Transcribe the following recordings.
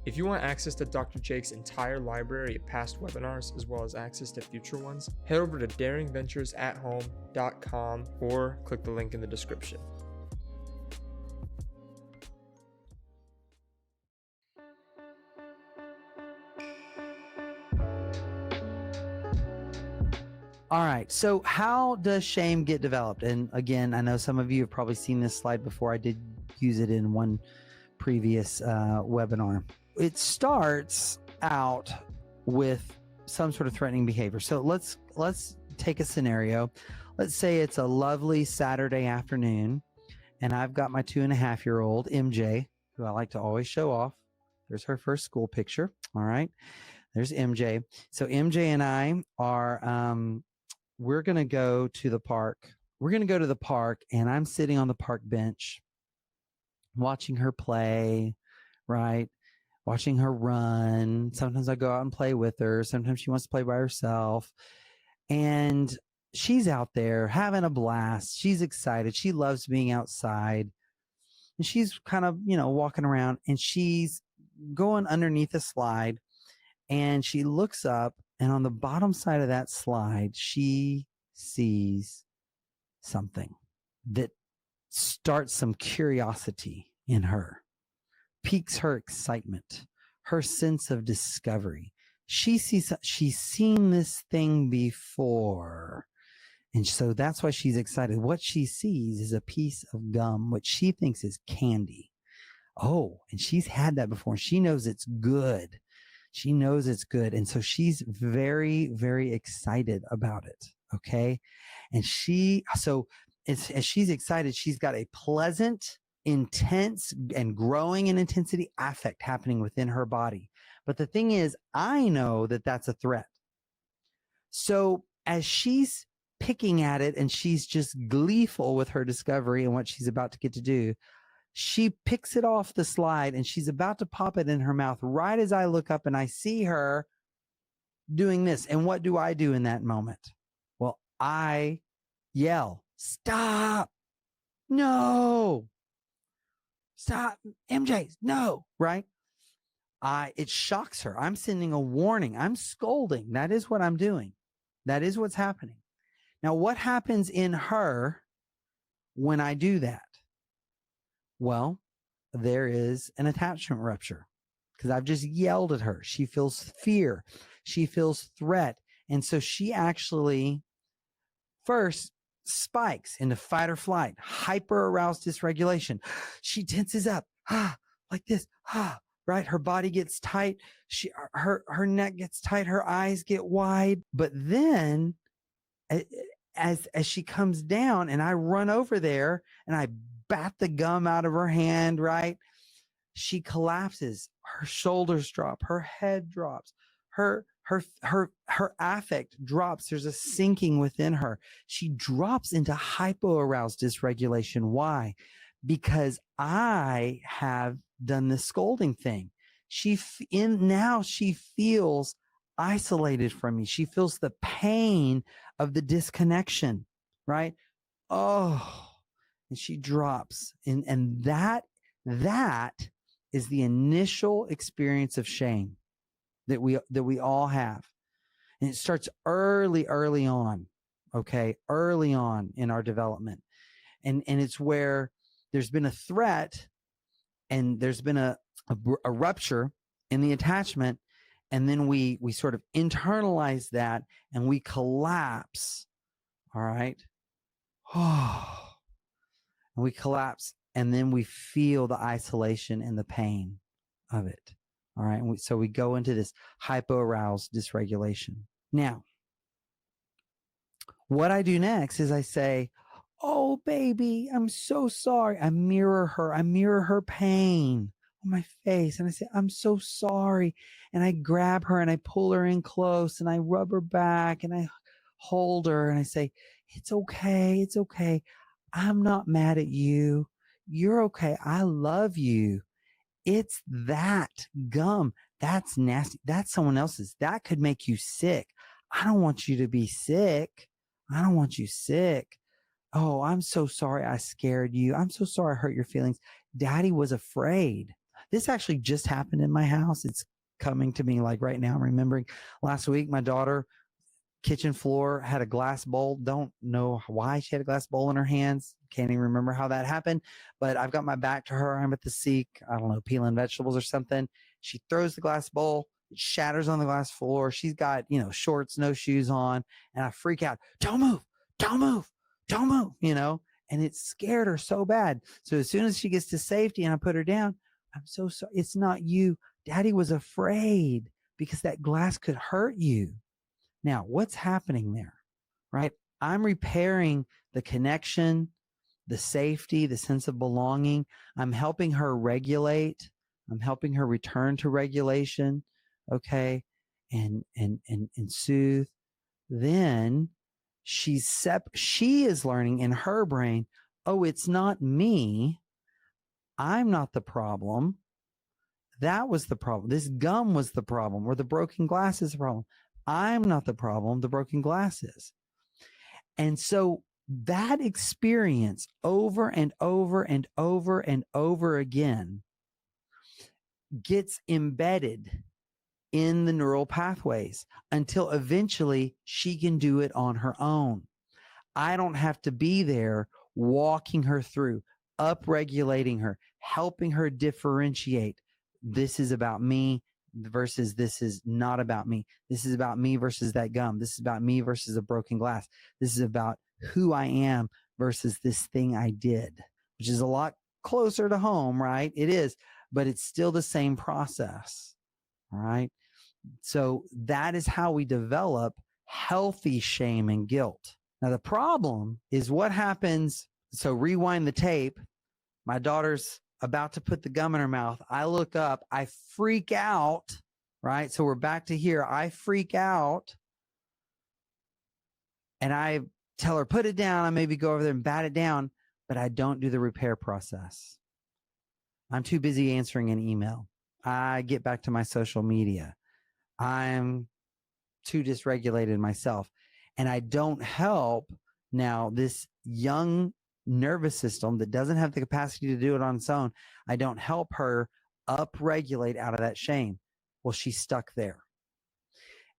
If you want access to Dr. Jake's entire library of past webinars, as well as access to future ones, head over to daringventuresathome.com or click the link in the description. All right. So how does shame get developed? And again, I know some of you have probably seen this slide before. I did use it in one previous webinar. It starts out with some sort of threatening behavior. So let's take a scenario. Let's say it's a lovely Saturday afternoon and I've got my 2.5-year-old MJ, who I like to always show off. There's her first school picture. All right. There's MJ. So MJ and I are, we're going to go to the park. We're going to go to the park and I'm sitting on the park bench watching her play, right? Watching her run. Sometimes I go out and play with her. Sometimes she wants to play by herself. And she's out there having a blast. She's excited. She loves being outside. And she's kind of, walking around and she's going underneath a slide. And she looks up and on the bottom side of that slide, she sees something that starts some curiosity in her, piques her excitement, her sense of discovery. She's seen this thing before. And so that's why she's excited. What she sees is a piece of gum, which she thinks is candy. Oh, and she's had that before. She knows it's good. She knows it's good. And so she's very, very excited about it. Okay. And as she's excited, she's got a pleasant, intense, and growing in intensity affect happening within her body. But the thing is, I know that that's a threat. So as she's picking at it and she's just gleeful with her discovery and what she's about to get to do, she picks it off the slide and she's about to pop it in her mouth right as I look up and I see her doing this. And what do I do in that moment? Well, I yell, "Stop! No! Stop! MJ, no!" Right? It shocks her. I'm sending a warning. I'm scolding. That is what I'm doing. That is what's happening. Now, what happens in her when I do that? Well, there is an attachment rupture because I've just yelled at her. She feels fear. She feels threat. And so she actually first spikes into fight or flight, hyper aroused dysregulation. She tenses up, like this, right? Her body gets tight. Her neck gets tight. Her eyes get wide. But then as she comes down and I run over there and I bat the gum out of her hand, right? She collapses. Her shoulders drop. Her head drops. Her affect drops. There's a sinking within her. She drops into hypoaroused dysregulation. Why? Because I have done this scolding thing. Now she feels isolated from me. She feels the pain of the disconnection, right? Oh, and she drops. And that is the initial experience of shame that we all have. And it starts early on, okay? Early on in our development. And it's where there's been a threat and there's been a rupture in the attachment. And then we sort of internalize that and we collapse. All right. Oh, and we collapse and then we feel the isolation and the pain of it. All right. And so we go into this hypoaroused dysregulation. Now, what I do next is I say, "Oh, baby, I'm so sorry." I mirror her pain on my face. And I say, "I'm so sorry." And I grab her and I pull her in close and I rub her back and I hold her and I say, "It's okay. It's okay. I'm not mad at you. You're okay. I love you. It's that gum. That's nasty. That's someone else's. That could make you sick. I don't want you to be sick. I don't want you sick. Oh, I'm so sorry I scared you. I'm so sorry I hurt your feelings. Daddy was afraid. This actually just happened in my house. It's coming to me like right now. I'm remembering last week, my daughter, kitchen floor, had a glass bowl. Don't know why she had a glass bowl in her hands. Can't even remember how that happened. But I've got my back to her. I'm at the sink, I don't know, peeling vegetables or something. She throws the glass bowl. It shatters on the glass floor. She's got, shorts, no shoes on. And I freak out. Don't move. Don't move. Don't move, and it scared her so bad. So as soon as she gets to safety and I put her down, I'm so sorry. It's not you. Daddy was afraid because that glass could hurt you. Now, what's happening there, right? I'm repairing the connection, the safety, the sense of belonging. I'm helping her regulate. I'm helping her return to regulation, okay, and soothe. Then she is learning in her brain, oh, it's not me. I'm not the problem. That was the problem. This gum was the problem, or the broken glass is the problem. I'm not the problem. The broken glass is. And so that experience over and over and over and over again gets embedded in the neural pathways until eventually she can do it on her own. I don't have to be there walking her through, upregulating her, helping her differentiate. This is about me versus this is not about me. This is about me versus that gum. This is about me versus a broken glass. This is about who I am versus this thing I did, which is a lot closer to home, right? It is, but it's still the same process, all right? So that is how we develop healthy shame and guilt. Now, the problem is what happens. So rewind the tape. My daughter's about to put the gum in her mouth. I look up, I freak out, right? So we're back to here. I freak out and I tell her, put it down. I maybe go over there and bat it down, but I don't do the repair process. I'm too busy answering an email. I get back to my social media. I'm too dysregulated myself. And I don't help now this young nervous system that doesn't have the capacity to do it on its own. I don't help her upregulate out of that shame. Well, she's stuck there.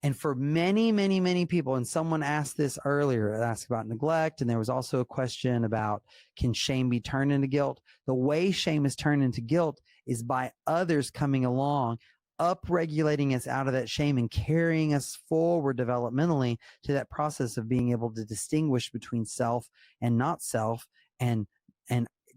And for many, many, many people, and someone asked this earlier, asked about neglect, and there was also a question about, can shame be turned into guilt? The way shame is turned into guilt is by others coming along, upregulating us out of that shame and carrying us forward developmentally to that process of being able to distinguish between self and not self. And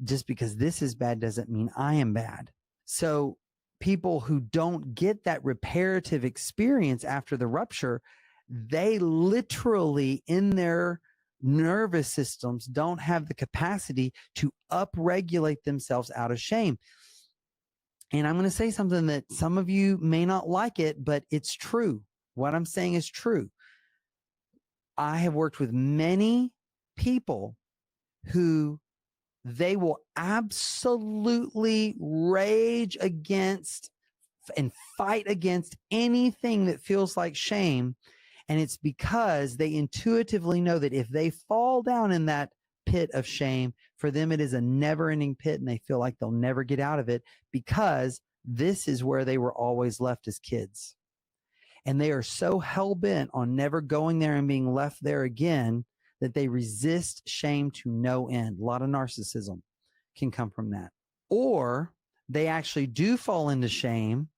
just because this is bad doesn't mean I am bad. So people who don't get that reparative experience after the rupture, they literally in their nervous systems don't have the capacity to upregulate themselves out of shame. And I'm going to say something that some of you may not like it, but it's true. What I'm saying is true. I have worked with many people who they will absolutely rage against and fight against anything that feels like shame. And it's because they intuitively know that if they fall down in that pit of shame, for them it is a never-ending pit and they feel like they'll never get out of it, because this is where they were always left as kids. And they are so hell-bent on never going there and being left there again that they resist shame to no end. A lot of narcissism can come from that. Or they actually do fall into shame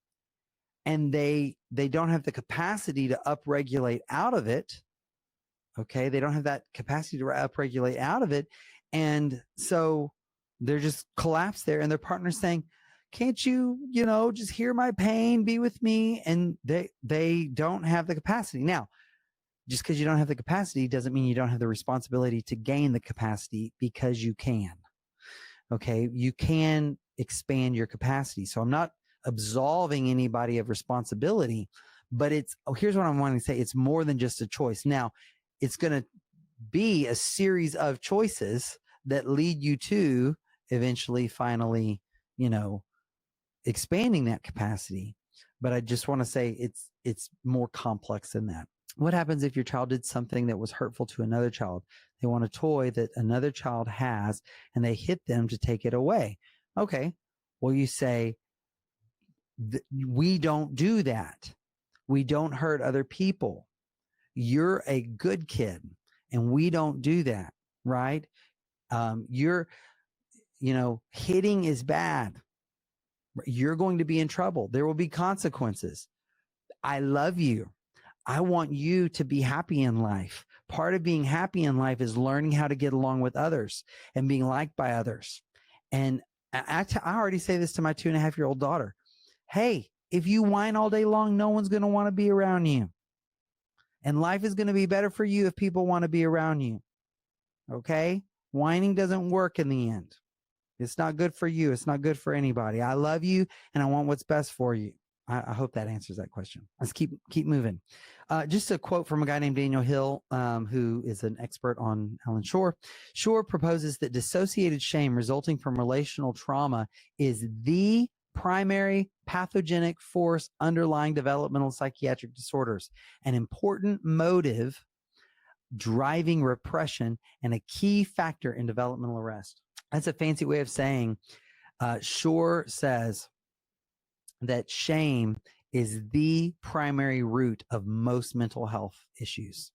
and they don't have the capacity to upregulate out of it. Okay, they don't have that capacity to upregulate out of it. And so they're just collapsed there, and their partner's saying, can't you, just hear my pain, be with me? And they don't have the capacity. Now, just because you don't have the capacity doesn't mean you don't have the responsibility to gain the capacity, because you can. Okay, you can expand your capacity. So I'm not absolving anybody of responsibility, but here's what I'm wanting to say. It's more than just a choice. Now, it's going to be a series of choices that lead you to eventually, finally, expanding that capacity. But I just want to say it's more complex than that. What happens if your child did something that was hurtful to another child? They want a toy that another child has and they hit them to take it away. Okay, well, you say, We don't do that. We don't hurt other people. You're a good kid, and we don't do that, right? Hitting is bad. You're going to be in trouble. There will be consequences. I love you. I want you to be happy in life. Part of being happy in life is learning how to get along with others and being liked by others. And I already say this to my 2.5-year-old daughter. Hey, if you whine all day long, no one's going to want to be around you. And life is going to be better for you if people want to be around you. Okay? Whining doesn't work in the end. It's not good for you. It's not good for anybody. I love you, and I want what's best for you. I hope that answers that question. Let's keep moving. Just a quote from a guy named Daniel Hill, who is an expert on Alan Shore. Shore proposes that dissociated shame resulting from relational trauma is the primary pathogenic force underlying developmental psychiatric disorders, an important motive driving repression, and a key factor in developmental arrest. That's a fancy way of saying Shore says that shame is the primary root of most mental health issues.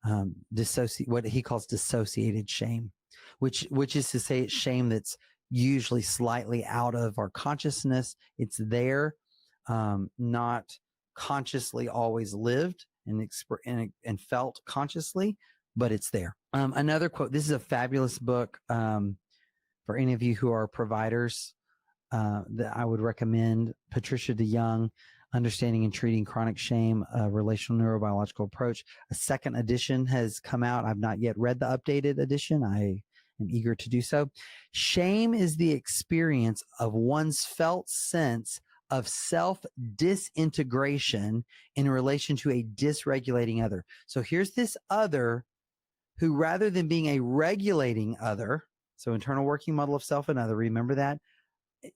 What he calls dissociated shame, which is to say it's shame that's usually slightly out of our consciousness. It's there, not consciously always lived and felt consciously, but it's there. Another quote. This is a fabulous book for any of you who are providers. That I would recommend. Patricia DeYoung, Understanding and Treating Chronic Shame, a Relational Neurobiological Approach. A second edition has come out. I've not yet read the updated edition. I am eager to do so. Shame is the experience of one's felt sense of self-disintegration in relation to a dysregulating other. So here's this other who, rather than being a regulating other, so internal working model of self and other, remember that?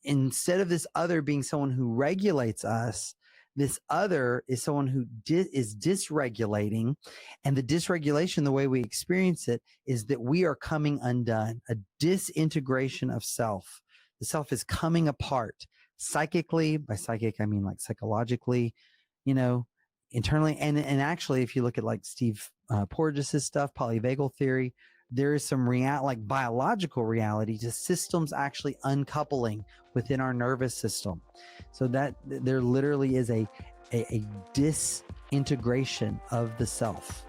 Instead of this other being someone who regulates us, this other is someone who is dysregulating. And the dysregulation, the way we experience it, is that we are coming undone, a disintegration of self. The self is coming apart psychically. By psychic, I mean like psychologically, internally. And actually, if you look at like Steve Porges' stuff, polyvagal theory, there is some biological reality to systems actually uncoupling within our nervous system. So that there literally is a disintegration of the self.